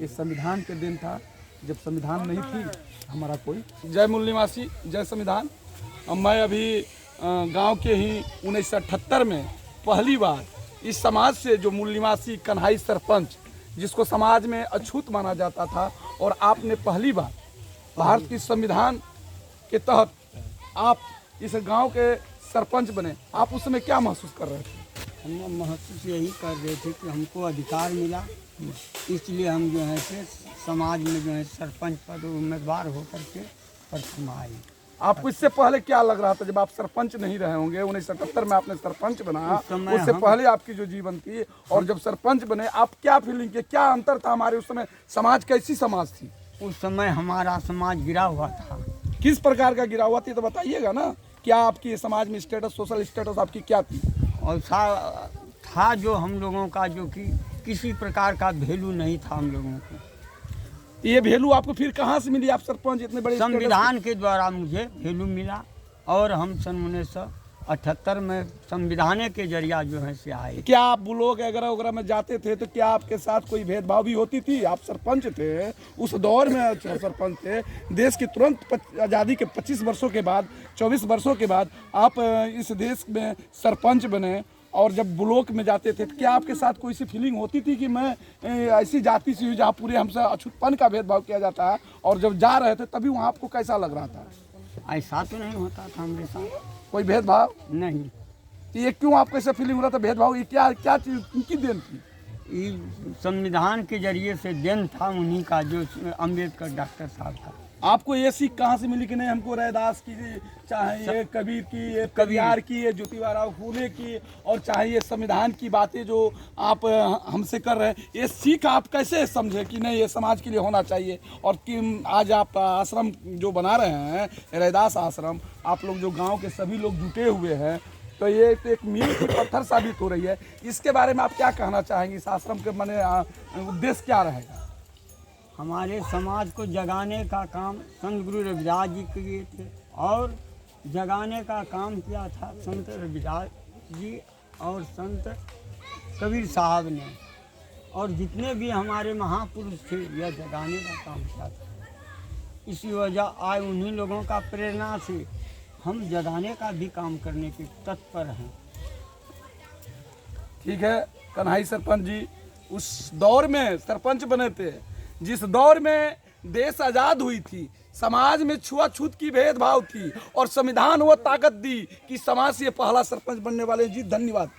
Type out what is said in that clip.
ये संविधान के दिन था, जब संविधान नहीं थी हमारा कोई। जय मूल निवासी, जय संविधान। मैं अभी गांव के ही 1978 में पहली बार इस समाज से जो मूल निवासी कन्हाई सरपंच, जिसको समाज में अछूत माना जाता था, और आपने पहली बार भारत की संविधान के तहत आप इस गांव के सरपंच बने। आप उस समय क्या महसूस कर रहे थे? हम महसूस यही कर रहे थे कि हमको अधिकार मिला, इसलिए हम जो है से समाज में जो है सरपंच पद उम्मीदवार होकर के प्रथम आए। आपको इससे पहले क्या लग रहा था जब आप सरपंच नहीं रहे होंगे? 1977 में आपने सरपंच बना, उससे पहले आपकी जो जीवन थी और जब सरपंच बने, आप क्या फीलिंग के, क्या अंतर था हमारे उस समय? समाज कैसी समाज थी उस समय? हमारा समाज गिरा हुआ था। किस प्रकार का गिरा हुआ थी तो बताइएगा ना। क्या आपकी समाज में स्टेटस, सोशल स्टेटस आपकी क्या थी? और था जो हम लोगों का जो कि किसी प्रकार का वैल्यू नहीं था हम लोगों को। ये वैल्यू आपको फिर कहाँ से मिली? आप सरपंच इतने बड़े संविधान के द्वारा मुझे वैल्यू मिला, और हम सन 1978 में संविधान के जरिया जो है से आए। क्या आप ब्लॉक वगैरह में जाते थे तो क्या आपके साथ कोई भेदभाव भी होती थी? आप सरपंच थे, उस दौर में सरपंच थे, देश की तुरंत आज़ादी के 25 वर्षों के बाद, 24 वर्षों के बाद आप इस देश में सरपंच बने, और जब ब्लॉक में जाते थे तो क्या आपके साथ कोई सी फीलिंग होती थी कि मैं ऐसी जाति से हूँ जहाँ पूरे हमसे अछूतपन का भेदभाव किया जाता है? और जब जा रहे थे तभी वहाँ आपको कैसा लग रहा था? ऐसा तो नहीं होता था हमारे साथ, कोई भेदभाव नहीं। तो ये क्यों आपको ऐसा फीलिंग हो रहा था भेदभाव? ये क्या क्या चीज़ उनकी देन थी? ये संविधान के जरिए से देन था उन्हीं का, जो अम्बेडकर डॉक्टर साहब का। आपको ये सीख कहाँ से मिली कि नहीं हमको रैदास की, चाहे ये कबीर की, ये कबियार की, ये ज्योतिबा फूले की, और चाहे ये संविधान की बातें जो आप हमसे कर रहे हैं, ये सीख आप कैसे समझे कि नहीं ये समाज के लिए होना चाहिए? और कि आज आप आश्रम जो बना रहे हैं, रैदास आश्रम, आप लोग जो गांव के सभी लोग जुटे हुए हैं, तो ये तो एक मील की पत्थर साबित हो रही है। इसके बारे में आप क्या कहना चाहेंगे? इस आश्रम के माने उद्देश्य क्या रहेगा? हमारे समाज को जगाने का काम संत गुरु रविदास जी किए थे, और जगाने का काम किया था संत रविदास जी और संत कबीर साहब ने, और जितने भी हमारे महापुरुष थे, यह जगाने का काम किया था। इसी वजह आज उन्हीं लोगों का प्रेरणा से हम जगाने का भी काम करने के तत्पर हैं। ठीक है कन्हाई सरपंच जी, उस दौर में सरपंच बने थे जिस दौर में देश आज़ाद हुई थी, समाज में छुआछूत की भेदभाव थी, और संविधान वो ताकत दी कि समाज से पहला सरपंच बनने वाले। जी धन्यवाद।